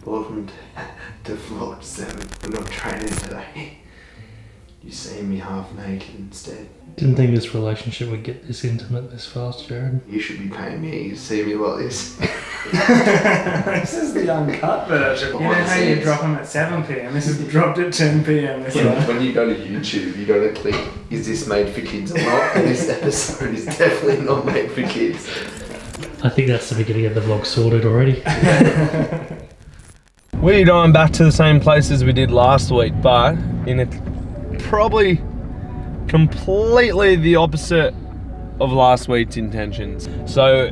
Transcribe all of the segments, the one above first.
Welcome to vlog 7. We're not training today. You see me half naked instead. Didn't think this relationship would get this intimate this fast, Jared. You should be paying me to see me like this. This is the uncut version. You know how you drop them at 7 p.m? This is dropped at 10 p.m. When you go to YouTube, you got to click, is this made for kids or not? And this episode is definitely not made for kids. I think that's the beginning of the vlog sorted already. We're going back to the same place as we did last week, but in a probably completely the opposite of last week's intentions. So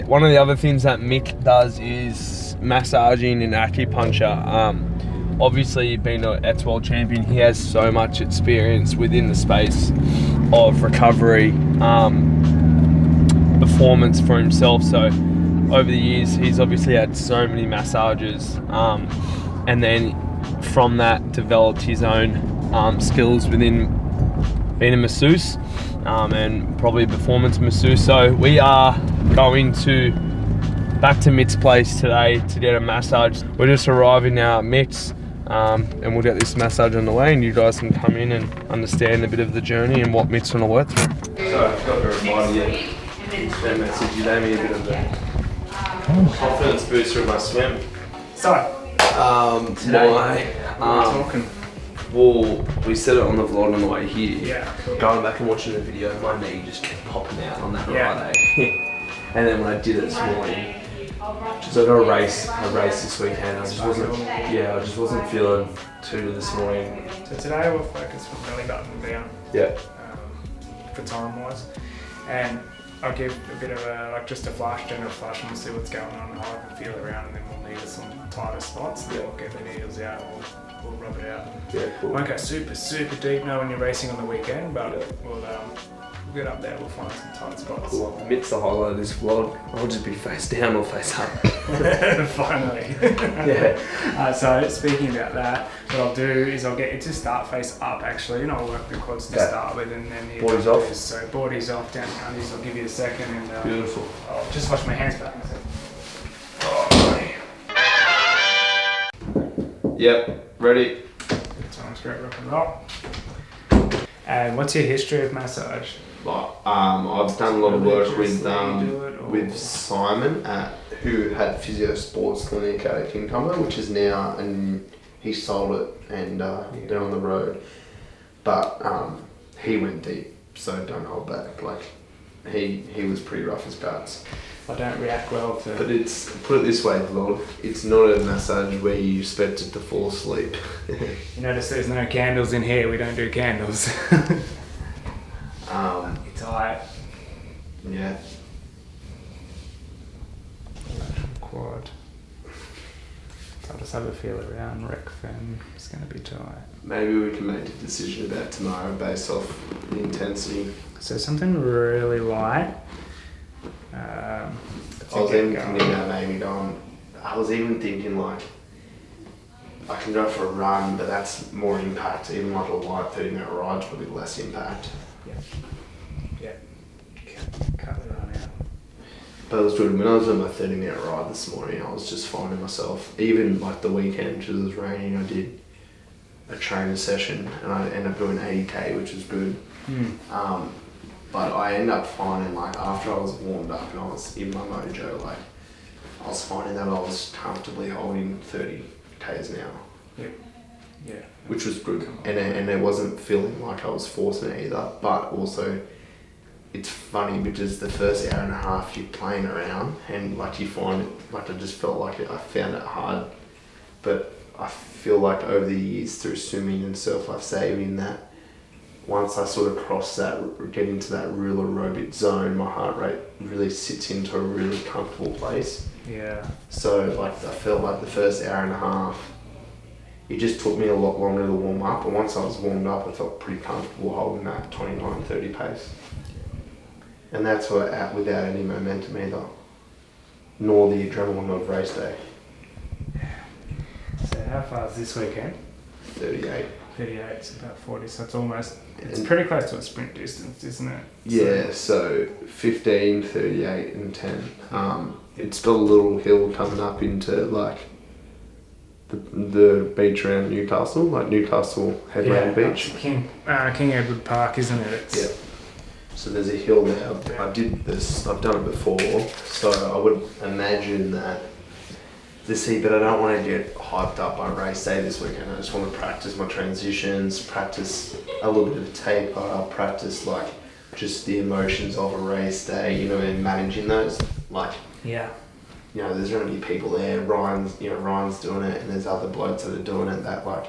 one of the other things that Mick does is massaging and acupuncture. Obviously being an ex-world champion, he has so much experience within the space of recovery, performance for himself. So over the years, he's obviously had so many massages, and then from that developed his own skills within being a masseuse, and probably a performance masseuse. So we are going back to Mitt's place today to get a massage. We're just arriving now at Mitt's, and we'll get this massage on the way, and you guys can come in and understand a bit of the journey and what Mitt's going to work through. So I've got to remind you, that message, you gave me a bit of a confidence booster in my swim. So, Today, talking. well, we said it on the vlog on the way here. Yeah. Going back and watching the video, my knee just kept popping out on that Yeah. Friday. And then when I did it this morning, so I got a race this weekend. I just wasn't feeling too good this morning. So today we'll focus from belly button down. Yeah. For time wise, and I'll give a bit of just a general flash, and we'll see what's going on, how I can feel around, and then we'll need some tighter spots, and then we'll get the needles out, and we'll rub it out. Yeah, cool. Won't go super deep now when you're racing on the weekend, but we'll get up there, we'll find some tight spots. Cool. Mitt's the highlight of this vlog. I'll just be face down or face up. Finally. Yeah. So speaking about that, what I'll do is I'll get you to start face up actually, and I'll work the quads to start with, and then the body's off. So body's off, down undies. I'll give you a second, and Beautiful. I'll just wash my hands back. Yep, ready. Sounds great, rock and roll. And what's your history of massage? I've done a lot of work with do it, or- with Simon, who had Physio Sports Clinic at King Cumberland, which is now, and he sold it, and they're on the road. But he went deep, so don't hold back. Like he was pretty rough as guts. I don't react well to. But put it this way, Lord, it's not a massage where you expect it to fall asleep. You notice there's no candles in here. We don't do candles. It's alright. Yeah. Quad. I'll just have a feel around rec fin. It's going to be tight. Maybe we can make a decision about tomorrow based off the intensity. So something really light. I was even thinking about maybe going. I was even thinking like I can go for a run, but that's more impact. Even like a light 30-minute ride's probably less impact. Yeah. Cut the run out. But it was good. When I was on my 30-minute ride this morning, I was just finding myself, even like the weekend, because it was raining, I did a training session and I ended up doing 80k, which was good. But I ended up finding, like, after I was warmed up and I was in my mojo, like, I was finding that I was comfortably holding 30 k's an hour. Yep. Yeah. Which was good. And it wasn't feeling like I was forcing it either. But also, it's funny because the first hour and a half you're playing around and, like, you find it, like, I just felt like I found it hard. But I feel like over the years through swimming and surf life saving that, once I sort of cross that, get into that real aerobic zone, my heart rate really sits into a really comfortable place. Yeah. So like I felt like the first hour and a half, it just took me a lot longer to warm up. And once I was warmed up, I felt pretty comfortable holding that 29, 30 pace. And that's without any momentum either, nor the adrenaline of race day. So how far is this weekend? 38. 38, it's about 40, so it's pretty close to a sprint distance, isn't it? Yeah, so 15, 38 and 10. It's got a little hill coming up into like the beach around Newcastle, like Newcastle Headland Beach. King Edward Park, isn't it? It's, So there's a hill there. I did this. I've done it before, so I would imagine that. But I don't want to get hyped up on race day this weekend. I just want to practice my transitions, practice a little bit of taper, practice like just the emotions of a race day, you know, and managing those. Like, yeah. you know, there's going to be people there. Ryan's doing it, and there's other blokes that are doing it that, like,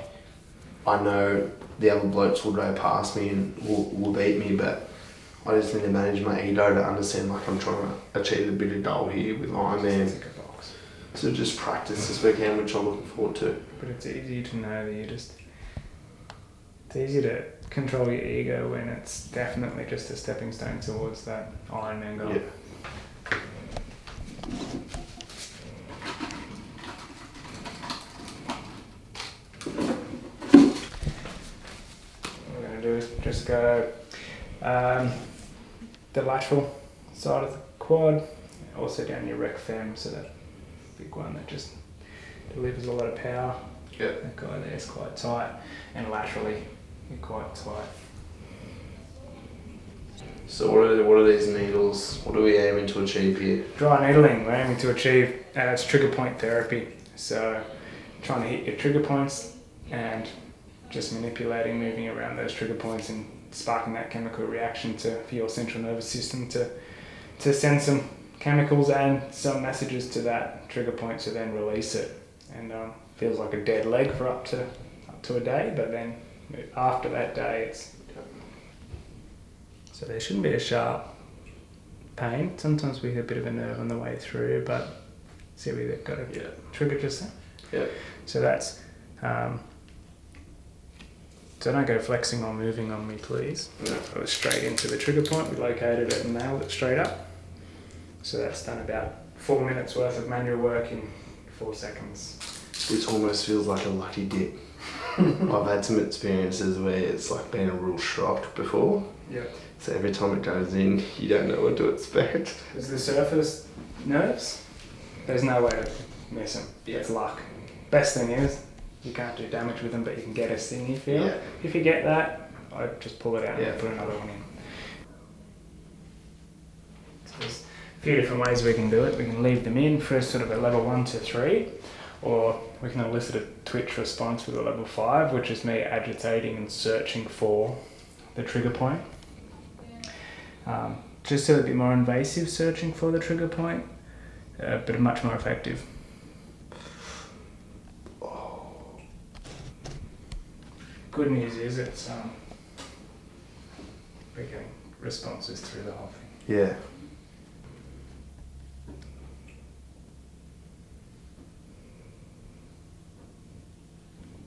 I know the other blokes will go past me and will beat me, but I just need to manage my ego to understand, like, I'm trying to achieve a bit of goal here with Ironman. So just practice this weekend, which I'm looking forward to. But it's easy to know that it's easy to control your ego when it's definitely just a stepping stone towards that Ironman goal. Yeah. What we're going to do is just go the lateral side of the quad, also down your rec fem, so that big one that just delivers a lot of power. Yeah. That guy there is quite tight, and laterally you're quite tight. So what are these needles? What are we aiming to achieve here? Dry needling, we're aiming to achieve, it's trigger point therapy. So trying to hit your trigger points and just manipulating, moving around those trigger points and sparking that chemical reaction for your central nervous system to send some chemicals and some messages to that trigger point to then release it. And feels like a dead leg for up to a day, but then after that day it's... So there shouldn't be a sharp pain. Sometimes we get a bit of a nerve on the way through, but see we've got a trigger just there. Yeah. So that's... so don't go flexing or moving on me, please. No. Go straight into the trigger point. We located it and nailed it straight up. So that's done about 4 minutes worth of manual work in 4 seconds. Which almost feels like a lucky dip. I've had some experiences where it's like been a real shock before. Yeah. So every time it goes in, you don't know what to expect. Is the surface nerves? There's no way to miss them. Yeah. It's luck. Best thing is, you can't do damage with them, but you can get a sting you feel. Yeah. If you get that, I'd just pull it out Yeah. and put another one in. So there's a few different ways we can do it. We can leave them in for sort of a level 1 to 3, or we can elicit a twitch response with a level 5, which is me agitating and searching for the trigger point. Just a little bit more invasive searching for the trigger point, but much more effective. Good news is we're getting responses through the whole thing. Yeah.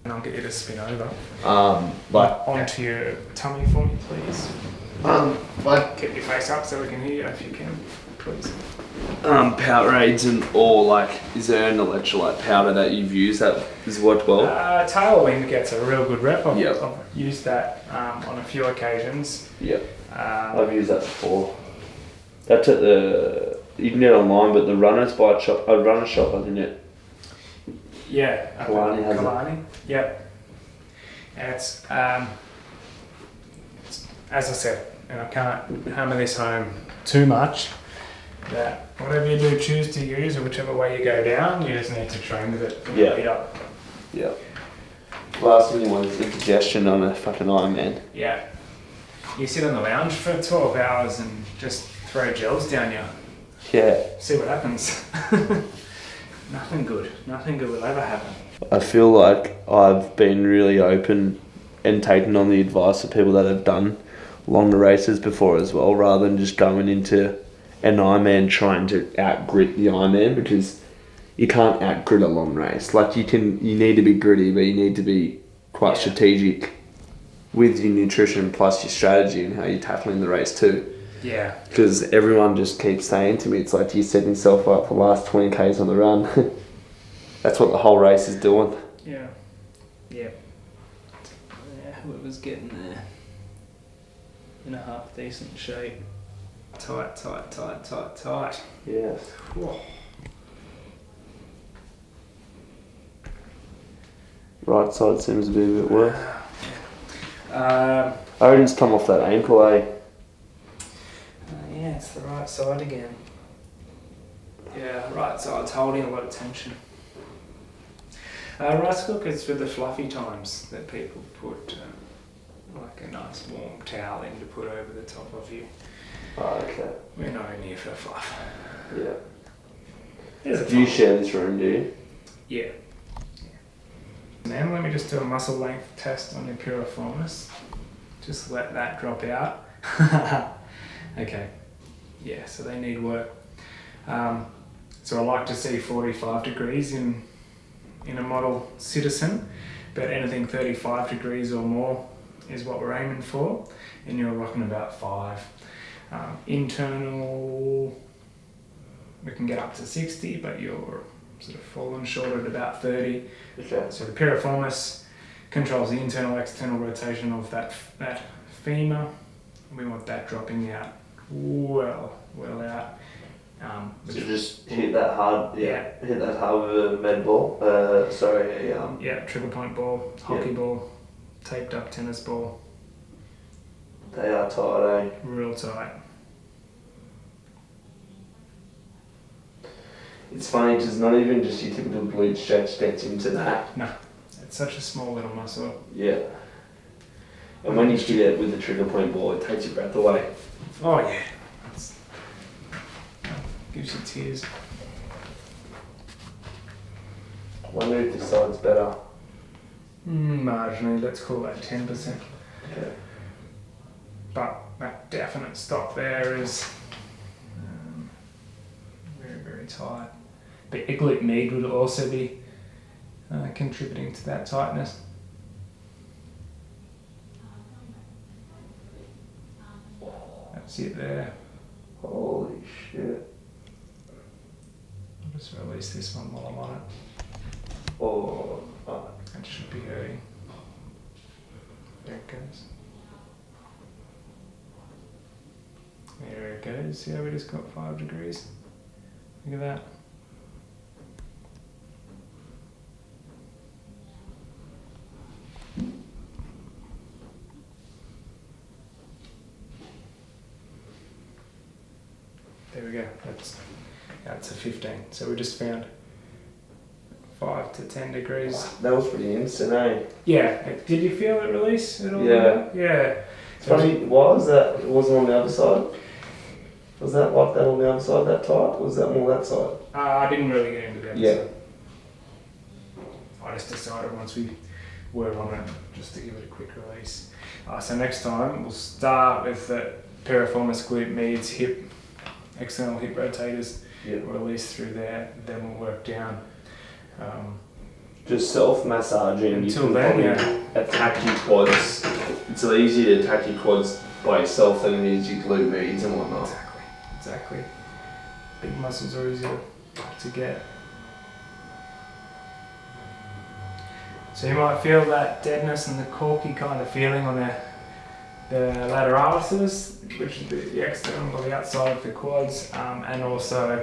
And I'll get you to spin over. Onto your tummy for me, please. Keep your face up so we can hear you if you can, please. Powerades is there an electrolyte powder that you've used that has worked well? Tailwind gets a real good rep. I've Yep. used that on a few occasions. Yeah, I've used that before. That's at you can get it online, but the runner's shop, I think Yeah, Kalani has it. Kalani. Yep. And it's as I said, and I can't hammer this home too much, that whatever you do choose to use, or whichever way you go down, you just need to train with it. Yeah. Yeah. Last thing you want is indigestion on a fucking Ironman. Yeah. You sit on the lounge for 12 hours and just throw gels down you. Yeah. See what happens. Nothing good will ever happen. I feel like I've been really open and taken on the advice of people that have done longer races before as well, rather than just going into an Ironman trying to out-grit the Ironman, because you can't out-grit a long race. Like you need to be gritty, but you need to be quite strategic with your nutrition plus your strategy and how you're tackling the race too. Yeah. Because everyone just keeps saying to me, it's like you're setting yourself up for the last 20 Ks on the run. That's what the whole race is doing. Yeah. Yeah. Yeah, whoever's getting there in a half decent shape. Tight. Yes. Whoa. Right side seems to be a bit worse. Uh, I reckon it's come off that ankle, eh? yeah, it's the right side again. Yeah, right side's holding a lot of tension. Rice cookers with the fluffy times that people put like a nice warm towel in to put over the top of you. Oh, okay. We're not in here for fluff. Yeah. Do you share this room, do you? Yeah. Then let me just do a muscle length test on your piriformis. Just let that drop out. Okay. Yeah, so they need work. So I like to see 45 degrees in a model citizen, but anything 35 degrees or more is what we're aiming for, and you're rocking about 5. Internal, we can get up to 60, but you're sort of falling short at about 30. Okay. So the piriformis controls the internal external rotation of that femur. We want that dropping out well out. So just hit that hard, hit that hard with a med ball. Trigger point ball, hockey ball, taped up tennis ball. They are tight, eh? Real tight. It's funny because not even just your typical glute stretch gets into that. No, it's such a small little muscle. Yeah. And when you hit it with the trigger point ball, it takes your breath away. Oh yeah. Gives you tears. I wonder if this side's better. Marginally, let's call that 10%. Okay. But that definite stop there is very, very tight. But your glute med would also be contributing to that tightness. That's it there. Holy shit. I'll just release this one while I'm on it. Oh, fuck. That should be hurting. There it goes. There it goes. See how we just got 5 degrees? Look at that. There we go. That's a 15. So we just found 5 to 10 degrees. That was pretty instant, eh? Yeah. Did you feel it release at all? Yeah. Yeah. It's funny, why was that? It wasn't on the other side? Was that like that on the other side, that tight? Or was that more that side? I didn't really get into that. Yeah. So I just decided once we were on it, just to give it a quick release. So next time we'll start with the piriformis glute medius hip, external hip rotators. Yeah. Release through there, then we'll work down. Just self-massaging. Until you then, can attack your quads. It's easier to attack your quads by yourself than it is your glute medius and whatnot. Exactly. Big muscles are easier to get. So you might feel that deadness and the corky kind of feeling on the lateralis, which is the external or the outside of the quads, and also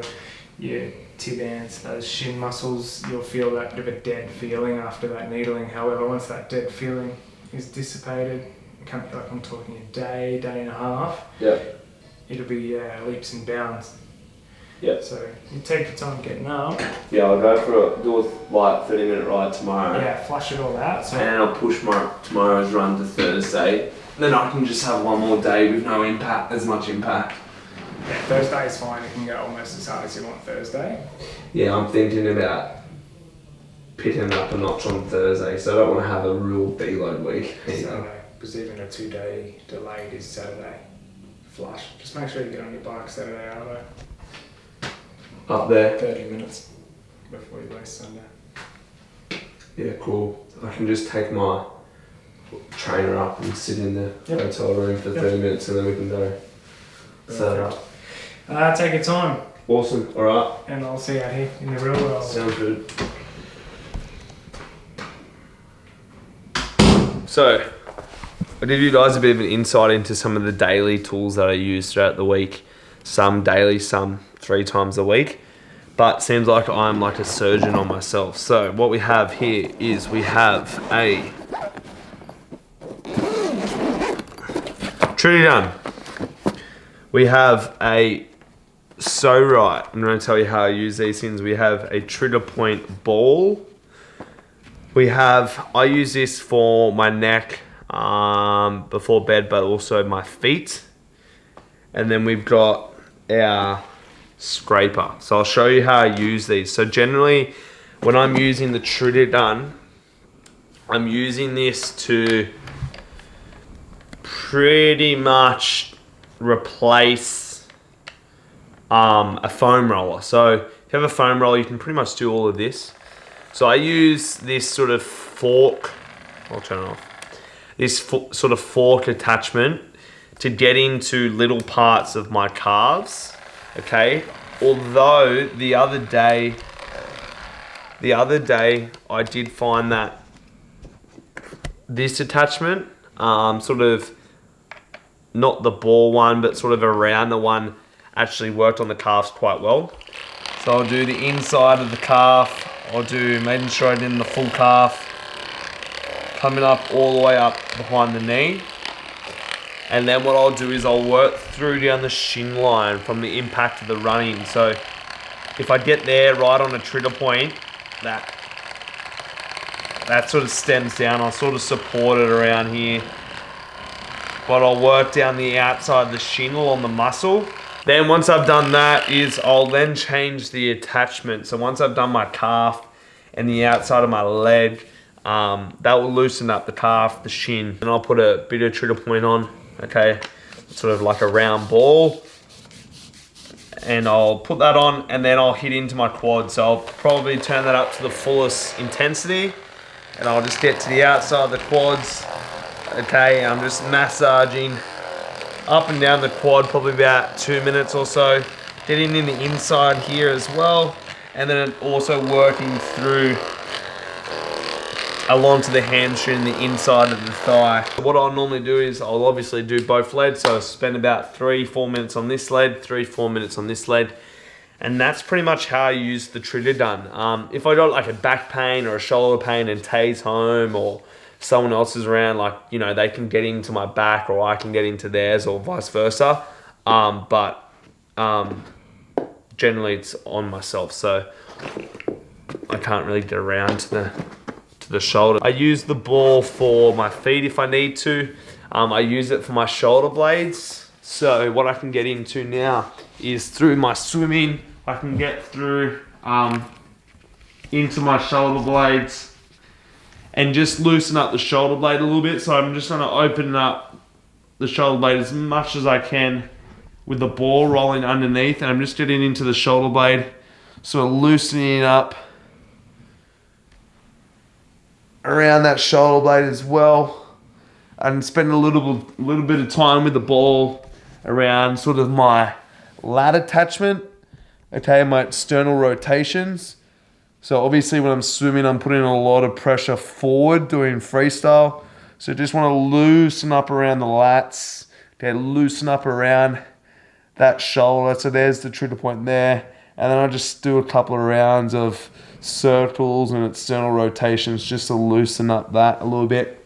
your tibans, those shin muscles. You'll feel that bit of a dead feeling after that needling. However, once that dead feeling is dissipated, like I'm talking a day and a half, it'll be leaps and bounds. Yeah. So you take your time getting up. Yeah, I'll go for do a light 30-minute ride tomorrow. Yeah, flush it all out. So. And I'll push tomorrow's run to Thursday. Then I can just have one more day with no impact, as much impact. Yeah, Thursday is fine. You can go almost as hard as you want Thursday. Yeah, I'm thinking about picking up a notch on Thursday, so I don't want to have a real deload week. Saturday, because even a 2-day delayed is Saturday. Flush. Just make sure you get on your bike Saturday, Arvo. Up there. 30 minutes before you race Sunday. Yeah, cool. I can just take my trainer up and sit in the hotel room for 30 minutes and then we can go set it up. Take your time. Awesome, alright. And I'll see you out here in the real world. Sounds good. So, I'll give you guys a bit of an insight into some of the daily tools that I use throughout the week. Some daily, some 3 times a week. but seems like I'm like a surgeon on myself. So what we have here is we have a Trinity done. We have a I'm going to tell you how I use these things. We have a trigger point ball. I use this for my neck before bed, but also my feet. And then we've got our scraper. So I'll show you how I use these. So generally, when I'm using the trigger gun, I'm using this to pretty much replace a foam roller. So if you have a foam roller, you can pretty much do all of this. So I use this sort of fork, I'll turn it off, this sort of fork attachment to get into little parts of my calves, okay? Although the other day I did find that this attachment, sort of not the ball one, but sort of around the one, actually worked on the calves quite well. So I'll do the inside of the calf, I'll do making sure I did in the full calf, coming up all the way up behind the knee. And then what I'll do is I'll work through down the shin line from the impact of the running. So if I get there right on a trigger point, that sort of stems down. I'll sort of support it around here. But I'll work down the outside of the shin on the muscle. Then once I've done that I'll then change the attachment. So once I've done my calf and the outside of my leg, that will loosen up the calf, the shin. And I'll put a bit of trigger point on. Okay, sort of like a round ball, and I'll put that on and then I'll hit into my quad. So I'll probably turn that up to the fullest intensity and I'll just get to the outside of the quads. Okay, I'm just massaging up and down the quad, probably about 2 minutes or so, getting in the inside here as well, and then also working through along to the hamstring, the inside of the thigh. What I'll normally do is I'll obviously do both legs. So I spend about 3-4 minutes on this leg, 3-4 minutes on this leg. And that's pretty much how I use the trigger gun. If I got like a back pain or a shoulder pain and Tay's home or someone else is around, like, you know, they can get into my back or I can get into theirs or vice versa. But generally it's on myself. So I can't really get around to the shoulder. I use the ball for my feet if I need to. I use it for my shoulder blades. So what I can get into now is through my swimming, I can get through into my shoulder blades and just loosen up the shoulder blade a little bit. So I'm just gonna open up the shoulder blade as much as I can with the ball rolling underneath, and I'm just getting into the shoulder blade, sort of loosening up around that shoulder blade as well, and spend a little bit of time with the ball around sort of my lat attachment, okay, my external rotations. So obviously when I'm swimming, I'm putting a lot of pressure forward doing freestyle. So just want to loosen up around the lats, okay, loosen up around that shoulder. So there's the trigger point there. And then I just do a couple of rounds of circles and external rotations just to loosen up that a little bit.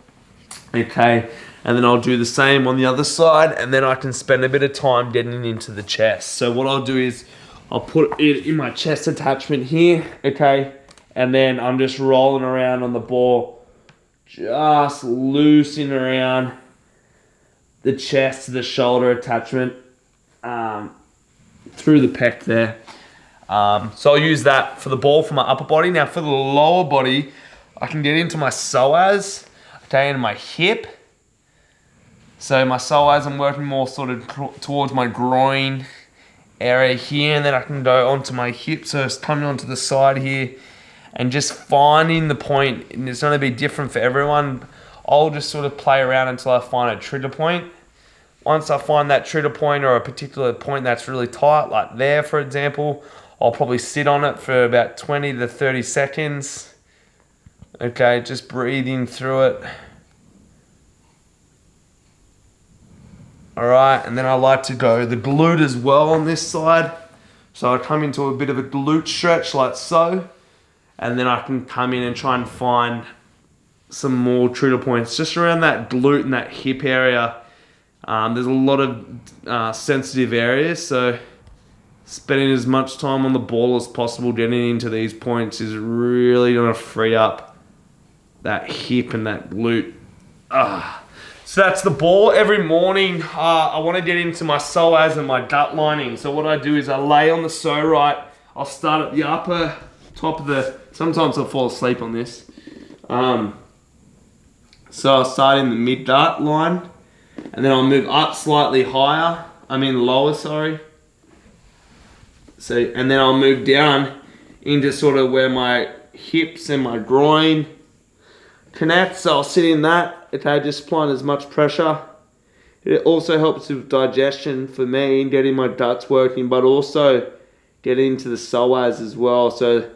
Okay, and then I'll do the same on the other side, and then I can spend a bit of time getting into the chest. So what I'll do is I'll put it in my chest attachment here, okay, and then I'm just rolling around on the ball, just loosening around the chest to the shoulder attachment through the pec there. So I'll use that for the ball for my upper body. Now for the lower body, I can get into my psoas, okay, and my hip. So my psoas, I'm working more sort of towards my groin area here, and then I can go onto my hip, so it's coming onto the side here, and just finding the point. And it's going to be different for everyone. I'll just sort of play around until I find a trigger point. Once I find that trigger point or a particular point that's really tight, like there for example, I'll probably sit on it for about 20 to 30 seconds. Okay, just breathing through it. All right, and then I like to go the glute as well on this side. So I come into a bit of a glute stretch like so, and then I can come in and try and find some more trigger points just around that glute and that hip area. There's a lot of sensitive areas, so spending as much time on the ball as possible getting into these points is really going to free up that hip and that glute. So that's the ball. Every morning I want to get into my psoas and my gut lining. So what I do is I lay on the so right. I'll start at the upper top of the... Sometimes I'll fall asleep on this. So I'll start in the mid-gut line, and then I'll move up slightly higher. Lower, sorry. So, and then I'll move down into sort of where my hips and my groin connect. So I'll sit in that, okay, just applying as much pressure. It also helps with digestion for me and getting my guts working, but also getting into the psoas as well. So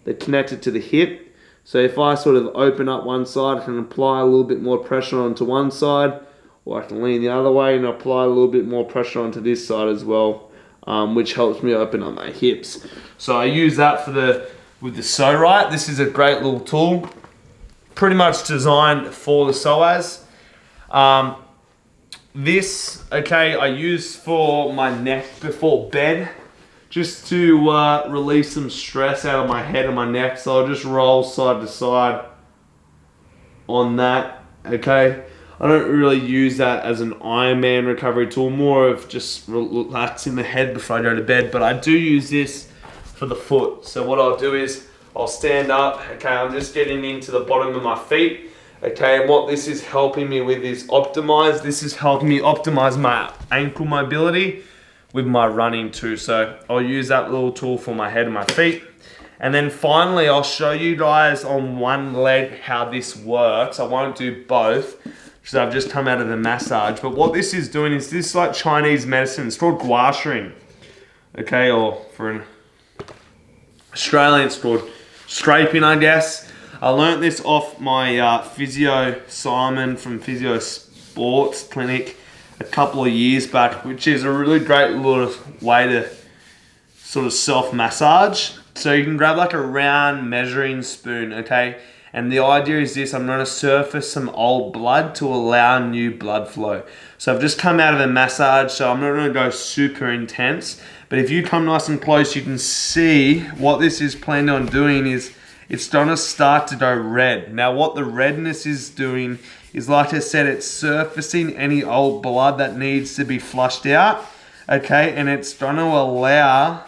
they're connected to the hip. So if I sort of open up one side, I can apply a little bit more pressure onto one side, or I can lean the other way and apply a little bit more pressure onto this side as well, which helps me open up my hips. So I use that with the so right. This is a great little tool, pretty much designed for the psoas. This, okay, I use for my neck before bed, just to release some stress out of my head and my neck. So I'll just roll side to side on that, okay? I don't really use that as an Ironman recovery tool, more of just relaxing the head before I go to bed, but I do use this for the foot. So what I'll do is I'll stand up, okay, I'm just getting into the bottom of my feet, okay, and what this is helping me with is this is helping me optimize my ankle mobility with my running too. So I'll use that little tool for my head and my feet. And then finally, I'll show you guys on one leg how this works. I won't do both because I've just come out of the massage. But what this is doing is this like Chinese medicine. It's called gua shin, okay, or for an Australian it's called scraping, I guess. I learnt this off my physio, Simon from Physio Sports Clinic, a couple of years back, which is a really great little way to sort of self-massage. So you can grab like a round measuring spoon, okay? And the idea is this: I'm gonna surface some old blood to allow new blood flow. So I've just come out of a massage, so I'm not gonna go super intense, but if you come nice and close, you can see what this is planning on doing is it's gonna start to go red. Now what the redness is doing is, like I said, it's surfacing any old blood that needs to be flushed out, okay? And it's gonna allow,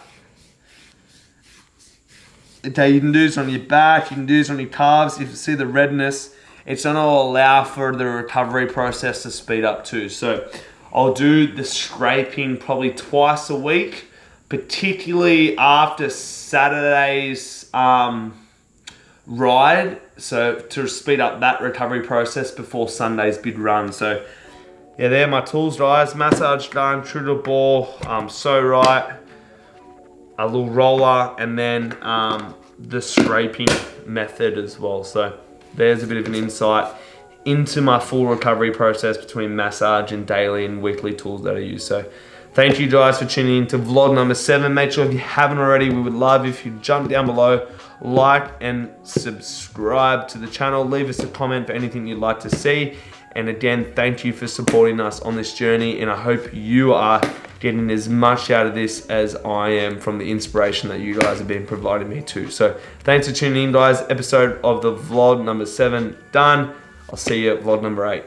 okay, you can do this on your back, you can do this on your calves. If you see the redness, it's gonna allow for the recovery process to speed up too. So I'll do the scraping probably twice a week, particularly after Saturday's ride, so to speed up that recovery process before Sunday's big run. So yeah, they're my tools, guys. Massage gun, true to the ball, so right, a little roller, and then the scraping method as well. So there's a bit of an insight into my full recovery process between massage and daily and weekly tools that I use. So thank you guys for tuning in to vlog number 7. Make sure if you haven't already, we would love if you jump down below, like and subscribe to the channel. Leave us a comment for anything you'd like to see. And again, thank you for supporting us on this journey. And I hope you are getting as much out of this as I am from the inspiration that you guys have been providing me too. So thanks for tuning in, guys. Episode of the vlog number 7 done. I'll see you at vlog number 8.